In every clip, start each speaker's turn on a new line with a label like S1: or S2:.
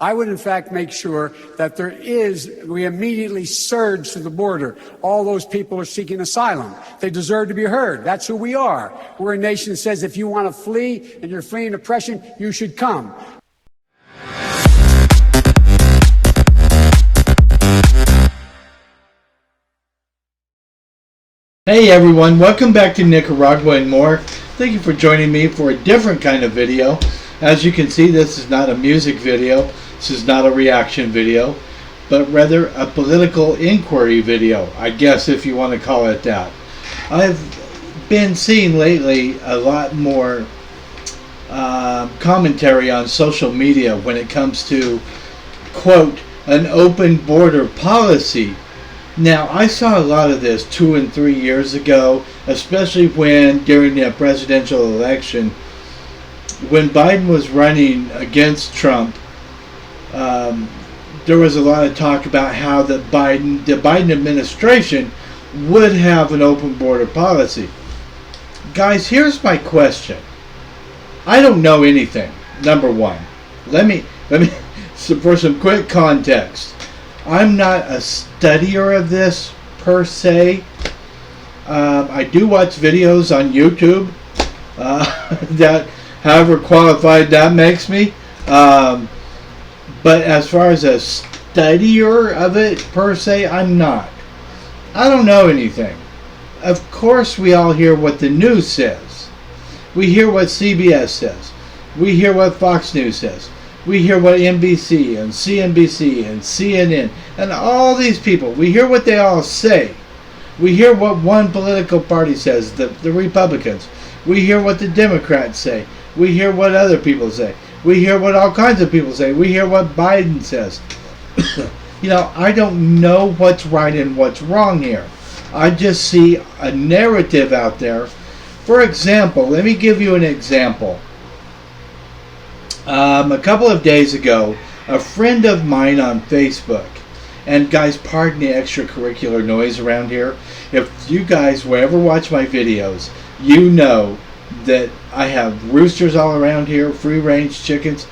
S1: I would, in fact, make sure that we immediately surge to the border. All those people are seeking asylum. They deserve to be heard. That's who we are. We're a nation that says if you want to flee and you're fleeing oppression, you should come.
S2: Hey everyone, welcome back to Nicaragua and More. Thank you for joining me for a different kind of video. As you can see, this is not a music video. This is not a reaction video, but rather a political inquiry video, I guess, if you want to call it that. I've been seeing lately a lot more commentary on social media when it comes to, quote, an open border policy. Now, I saw a lot of this 2 and 3 years ago, especially when, during the presidential election, when Biden was running against Trump, there was a lot of talk about how the Biden administration would have an open border policy. Guys, here's my question. I don't know anything, number one. Let me so for some quick context. I'm not a studier of this per se. I do watch videos on YouTube, that however qualified that makes me. But as far as a studier of it per se, I'm not. I don't know anything. Of course, we all hear what the news says. We hear what CBS says. We hear what Fox News says. We hear what NBC and CNBC and CNN and all these people, we hear what they all say. We hear what one political party says, the Republicans. We hear what the Democrats say. We hear what other people say. We hear what all kinds of people say. We hear what Biden says. You know, I don't know what's right and what's wrong here. I just see a narrative out there. For example, let me give you an example. A couple of days ago, a friend of mine on Facebook, and guys, pardon the extracurricular noise around here. If you guys will ever watch my videos, you know that I have roosters all around here, free range chickens.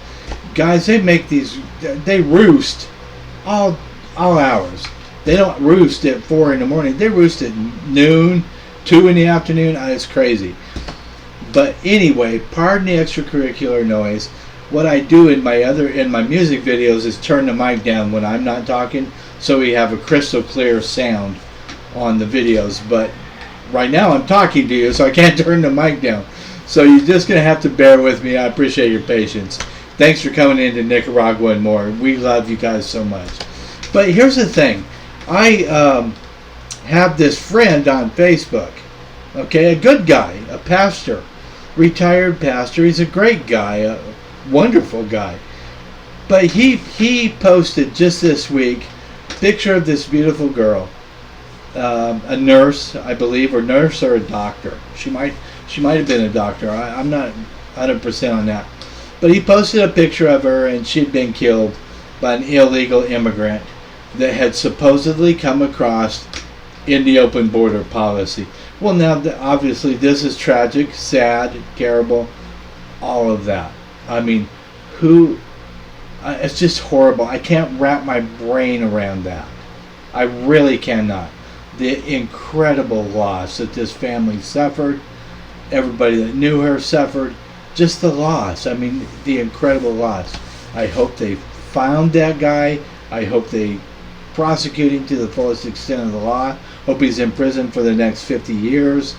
S2: Guys, they roost all hours. They don't roost at 4 in the morning. They roost at noon, 2 in the afternoon. It's crazy. But anyway, pardon the extracurricular noise. What I do in my music videos is turn the mic down when I'm not talking, so we have a crystal clear sound on the videos. But right now I'm talking to you, so I can't turn the mic down. So you're just going to have to bear with me. I appreciate your patience. Thanks for coming into Nicaragua and More. We love you guys so much. But here's the thing. I have this friend on Facebook. Okay, a good guy, a pastor, retired pastor. He's a great guy, a wonderful guy. But he posted just this week a picture of this beautiful girl, a nurse, I believe, or a doctor. She might have been a doctor. I'm not 100% on that. But he posted a picture of her, and she'd been killed by an illegal immigrant that had supposedly come across in the open border policy. Well, now, obviously, this is tragic, sad, terrible, all of that. I mean, it's just horrible. I can't wrap my brain around that. I really cannot. The incredible loss that this family suffered, everybody that knew her suffered, just the loss. I mean, the incredible loss. I hope they found that guy. I hope they prosecute him to the fullest extent of the law. Hope he's in prison for the next 50 years.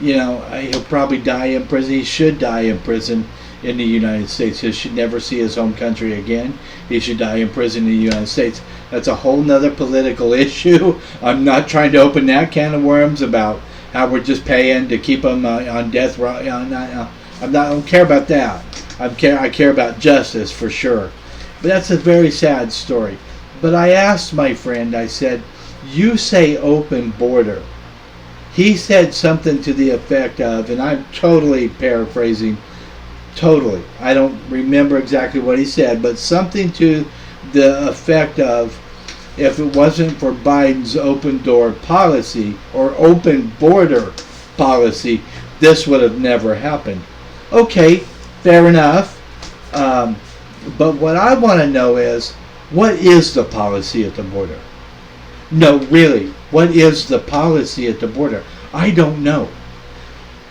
S2: You know, he'll probably die in prison. He should die in prison in the United States. He should never see his home country again. He should die in prison in the United States. That's a whole nother political issue. I'm not trying to open that can of worms about how we're just paying to keep him on death row. I don't care about that. I care about justice for sure. But that's a very sad story. But I asked my friend, I said, you say open border. He said something to the effect of, and I'm totally paraphrasing, totally. I don't remember exactly what he said, but something to the effect of, if it wasn't for Biden's open door policy or open border policy, this would have never happened. Okay, fair enough. But what I want to know is, what is the policy at the border? No, really, what is the policy at the border? I don't know.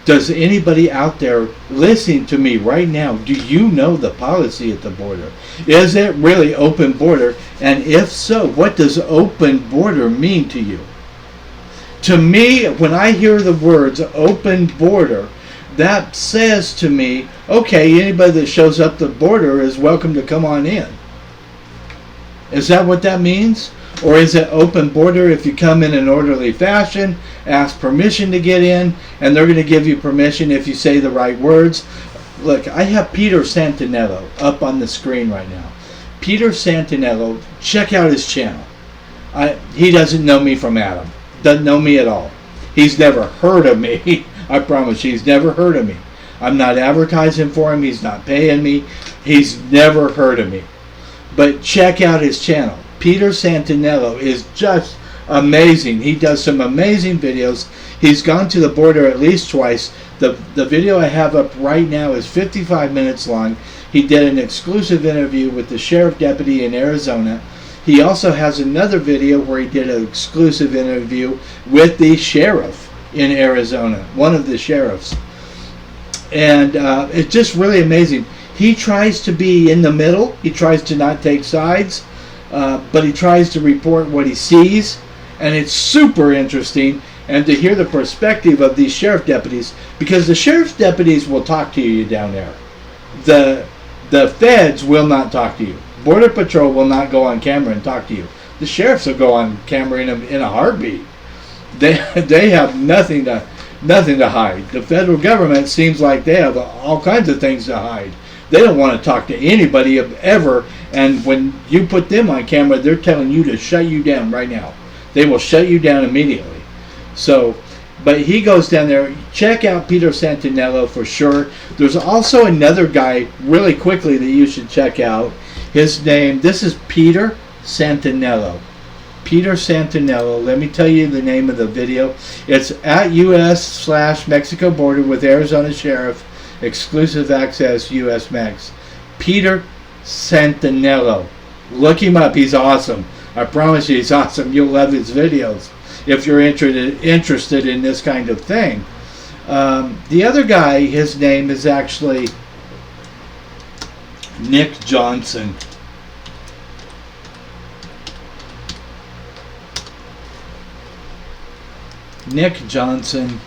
S2: Does anybody out there listening to me right now, do you know the policy at the border? Is it really open border? And if so, what does open border mean to you? To me, when I hear the words open border, that says to me, okay, anybody that shows up the border is welcome to come on in. Is that what that means? Or is it open border if you come in an orderly fashion, ask permission to get in, and they're going to give you permission if you say the right words? Look, I have Peter Santinello up on the screen right now. Peter Santinello, check out his channel. He doesn't know me from Adam. Doesn't know me at all. He's never heard of me. I promise you, he's never heard of me. I'm not advertising for him. He's not paying me. He's never heard of me. But check out his channel. Peter Santinello is just amazing. He does some amazing videos. He's gone to the border at least twice. The video I have up right now is 55 minutes long. He did an exclusive interview with the sheriff deputy in Arizona. He also has another video where he did an exclusive interview with the sheriff in Arizona, one of the sheriffs. And it's just really amazing. He tries to be in the middle. He tries to not take sides, but he tries to report what he sees. And it's super interesting. And to hear the perspective of these sheriff deputies, because the sheriff's deputies will talk to you down there. The feds will not talk to you. Border Patrol will not go on camera and talk to you. The sheriffs will go on camera in a heartbeat. They have nothing to hide. The federal government seems like they have all kinds of things to hide. They don't want to talk to anybody ever, and when you put them on camera, they're telling you to shut you down right now. They will shut you down immediately. So, but he goes down there. Check out Peter Santinello for sure. There's also another guy really quickly that you should check out. His name, this is Peter Santinello. Peter Santinello. Let me tell you the name of the video. It's at US/Mexico border with Arizona Sheriff. Exclusive access US Mex. Peter Santinello. Look him up. He's awesome. I promise you he's awesome. You'll love his videos if you're interested in this kind of thing. The other guy, his name is actually Nick Johnson. Nick Johnson.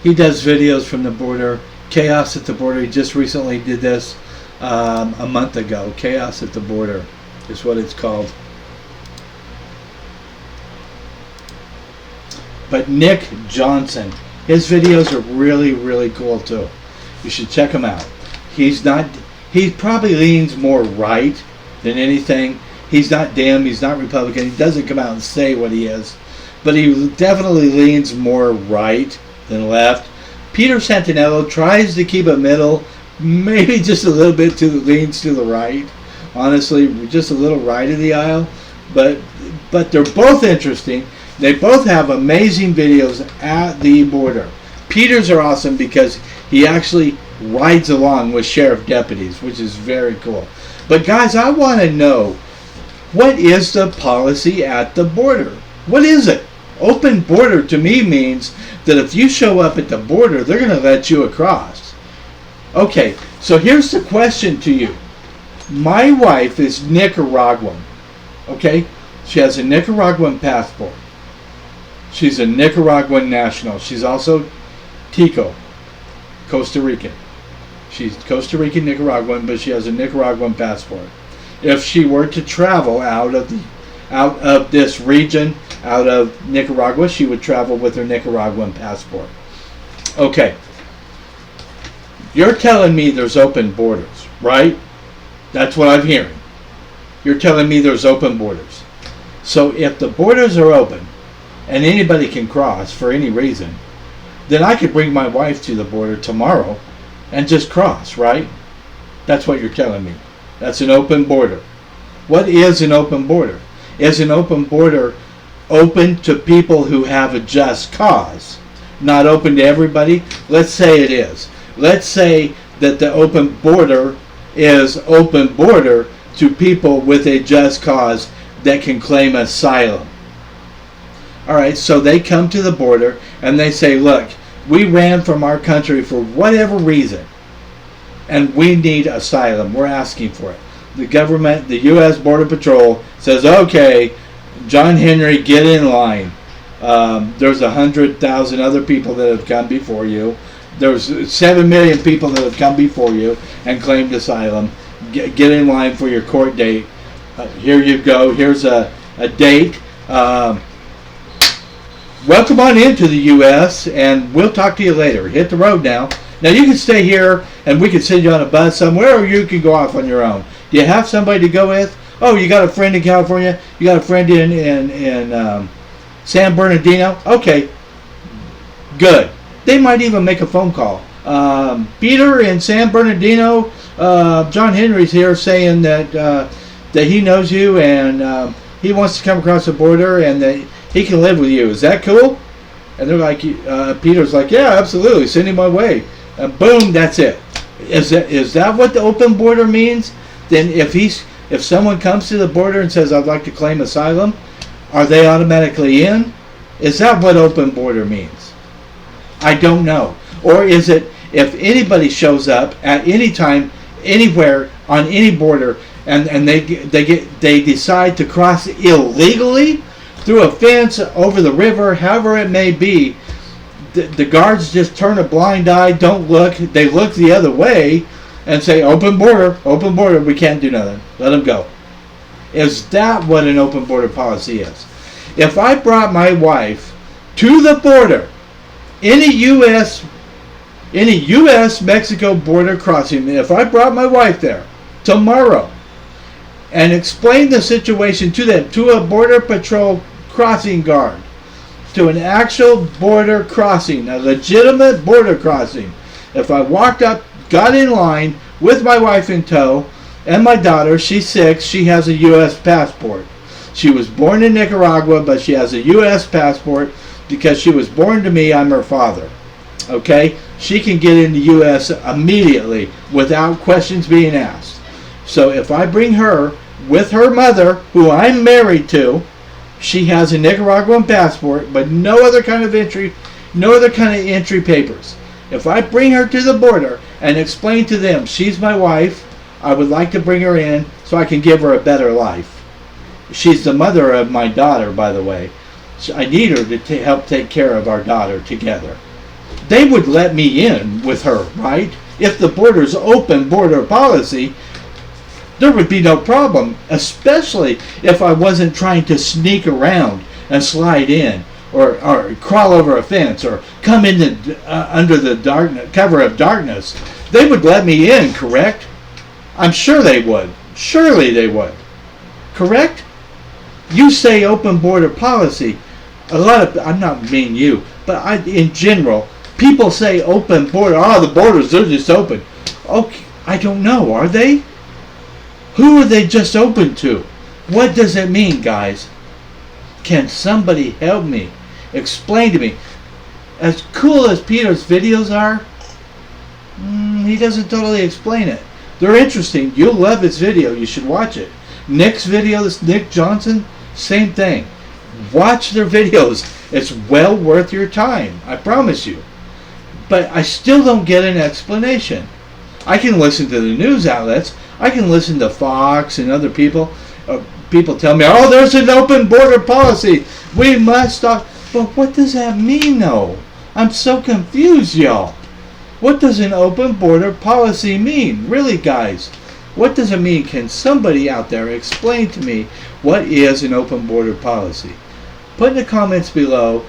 S2: He does videos from the border. Chaos at the Border. He just recently did this a month ago. Chaos at the Border is what it's called. But Nick Johnson, his videos are really, really cool too. You should check him out. He probably leans more right than anything. He's not Dem, he's not Republican. He doesn't come out and say what he is. But he definitely leans more right than left. Peter Santinello tries to keep a middle, maybe just a little bit leans to the right. Honestly, just a little right of the aisle. But they're both interesting. They both have amazing videos at the border. Peter's are awesome because he actually rides along with sheriff deputies, which is very cool. But guys, I want to know, what is the policy at the border? What is it? Open border to me means that if you show up at the border, they're going to let you across. Okay, so here's the question to you. My wife is Nicaraguan. Okay? She has a Nicaraguan passport. She's a Nicaraguan national. She's also Tico, Costa Rican. She's Costa Rican Nicaraguan, but she has a Nicaraguan passport. If she were to travel out of this region, out of Nicaragua, she would travel with her Nicaraguan passport. Okay. You're telling me there's open borders, right? That's what I'm hearing. You're telling me there's open borders. So if the borders are open and anybody can cross for any reason, then I could bring my wife to the border tomorrow and just cross, right? That's what you're telling me. That's an open border. What is an open border? Is an open border open to people who have a just cause? Not open to everybody? Let's say it is. let's say that the open border is open border to people with a just cause that can claim asylum. All right, so they come to the border and they say, look, we ran from our country for whatever reason, and we need asylum. We're asking for it. The government, the U.S. Border Patrol says, okay, John Henry, get in line. There's 100,000 other people that have come before you. There's 7 million people that have come before you and claimed asylum. Get in line for your court date. Here you go. Here's a date. Welcome on into the U.S. and we'll talk to you later. Hit the road now. Now you can stay here and we can send you on a bus somewhere, or you can go off on your own. Do you have somebody to go with? Oh, you got a friend in California? You got a friend in San Bernardino? Okay, good. They might even make a phone call. Peter in San Bernardino, John Henry's here saying that he knows you and he wants to come across the border and that he can live with you. Is that cool? And they're like, Peter's like, yeah, absolutely. Send him my way. Boom, that's it. Is that what the open border means? Then if someone comes to the border and says, I'd like to claim asylum, are they automatically in? Is that what open border means? I don't know. Or is it if anybody shows up at any time, anywhere, on any border, and they decide to cross illegally through a fence, over the river, however it may be, the guards just turn a blind eye, don't look, they look the other way and say, open border, we can't do nothing, let them go. Is that what an open border policy is? If I brought my wife to the border, any U.S.-Mexico border crossing, if I brought my wife there tomorrow and explained the situation to them, to a border patrol crossing guard, to an actual border crossing, a legitimate border crossing, if I walked up, got in line with my wife in tow and my daughter, she's 6, she has a U.S. passport. She was born in Nicaragua, but she has a U.S. passport because she was born to me, I'm her father. Okay? She can get in the U.S. immediately without questions being asked. So if I bring her with her mother, who I'm married to, she has a Nicaraguan passport, but no other kind of entry papers. If I bring her to the border and explain to them, she's my wife, I would like to bring her in so I can give her a better life. She's the mother of my daughter, by the way. So I need her to help take care of our daughter together. They would let me in with her, right? If the border's open border policy, there would be no problem, especially if I wasn't trying to sneak around and slide in or crawl over a fence or come in under the cover of darkness. They would let me in, correct? I'm sure they would. Surely they would. Correct? You say open border policy. I'm not mean you, but in general, people say open border. Oh, the borders, they're just open. Okay, I don't know. Are they? Who are they just open to? What does it mean, guys? Can somebody help me? Explain to me. As cool as Peter's videos are, he doesn't totally explain it. They're interesting. You'll love his video. You should watch it. Nick's video, this Nick Johnson, same thing. Watch their videos. It's well worth your time. I promise you. But I still don't get an explanation. I can listen to the news outlets. I can listen to Fox and other people. People tell me, oh, there's an open border policy. We must stop. But what does that mean, though? I'm so confused, y'all. What does an open border policy mean? Really, guys, what does it mean? Can somebody out there explain to me what is an open border policy? Put in the comments below.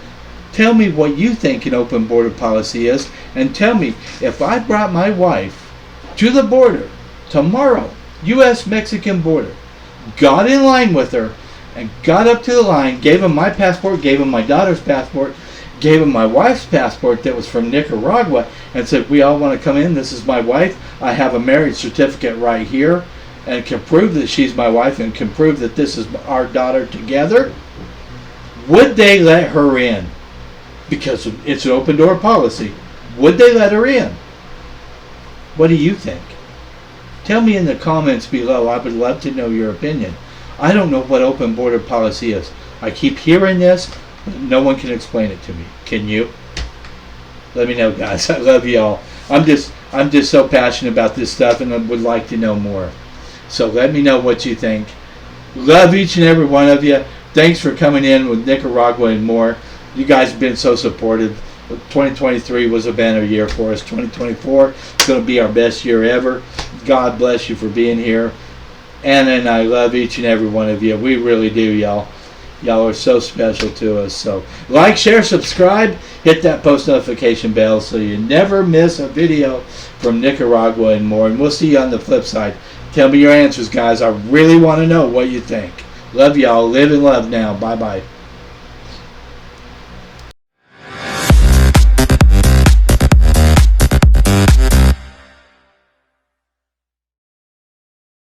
S2: Tell me what you think an open border policy is. And tell me, if I brought my wife to the border tomorrow, U.S.-Mexican border, got in line with her and got up to the line, gave him my passport, gave him my daughter's passport, gave him my wife's passport that was from Nicaragua, and said, we all want to come in, this is my wife, I have a marriage certificate right here, and can prove that she's my wife and can prove that this is our daughter together, would they let her in? Because it's an open door policy. Would they let her in? What do you think? Tell me in the comments below. I would love to know your opinion. I don't know what open border policy is. I keep hearing this, but no one can explain it to me. Can you? Let me know, guys. I love y'all. I'm just so passionate about this stuff, and I would like to know more. So let me know what you think. Love each and every one of you. Thanks for coming in with Nicaragua and more. You guys have been so supportive. 2023 was a banner year for us. 2024 is going to be our best year ever. God bless you for being here. Anna and I love each and every one of you. We really do, y'all. Y'all are so special to us. So like, share, subscribe, hit that post notification bell so you never miss a video from Nicaragua and more. And we'll see you on the flip side. Tell me your answers, guys. I really want to know what you think. Love y'all. Live and love now. Bye-bye.